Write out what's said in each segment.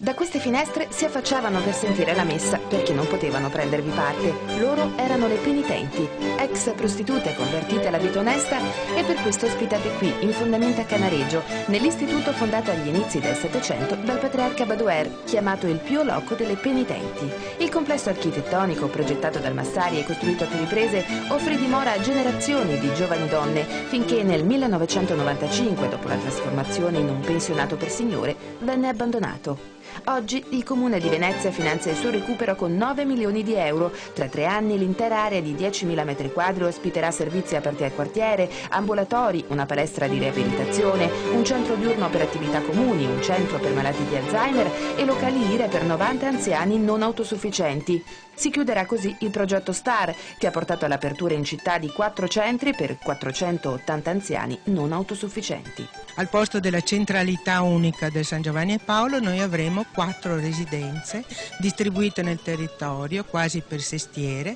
Da queste finestre si affacciavano per sentire la messa per chi non potevano prendervi parte. Loro erano le penitenti, ex prostitute convertite alla vita onesta e per questo ospitate qui, in fondamento a Canareggio, nell'istituto fondato agli inizi del Settecento dal patriarca Badoer, chiamato il Pio Loco delle penitenti. Il complesso architettonico, progettato dal Massari e costruito a più riprese, offrì dimora a generazioni di giovani donne, finché nel 1995, dopo la trasformazione in un pensionato per signore, venne abbandonato. Oggi il Comune di Venezia finanzia il suo recupero con 9 milioni di euro. Tra 3 anni l'intera area di 10.000 metri quadri ospiterà servizi aperti al quartiere, ambulatori, una palestra di riabilitazione, un centro diurno per attività comuni, un centro per malati di Alzheimer e locali IRE per 90 anziani non autosufficienti. Si chiuderà così il progetto STAR, che ha portato all'apertura in città di 4 centri per 480 anziani non autosufficienti. Al posto della centralità unica del San Giovanni e Paolo noi avremo 4 residenze distribuite nel territorio, quasi per sestiere,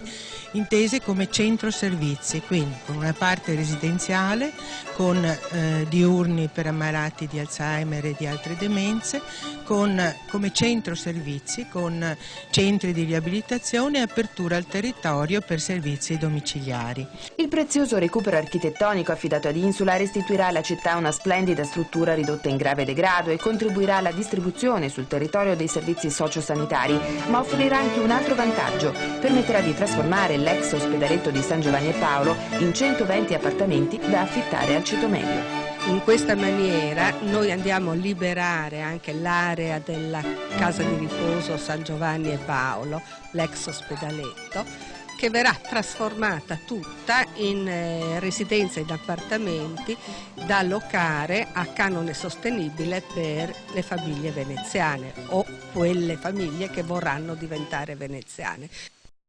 intese come centro servizi, quindi con una parte residenziale, con diurni per ammalati di Alzheimer e di altre demenze, come centro servizi, con centri di riabilitazione e apertura al territorio per servizi domiciliari. Il prezioso recupero architettonico affidato ad Insula restituirà alla città una splendida struttura ridotta in grave degrado e contribuirà alla distribuzione sul territorio dei servizi sociosanitari, ma offrirà anche un altro vantaggio: permetterà di trasformare l'ex ospedaletto di San Giovanni e Paolo in 120 appartamenti da affittare al ceto medio. In questa maniera noi andiamo a liberare anche l'area della casa di riposo San Giovanni e Paolo, l'ex ospedaletto, che verrà trasformata tutta in residenza ed appartamenti da allocare a canone sostenibile per le famiglie veneziane o quelle famiglie che vorranno diventare veneziane.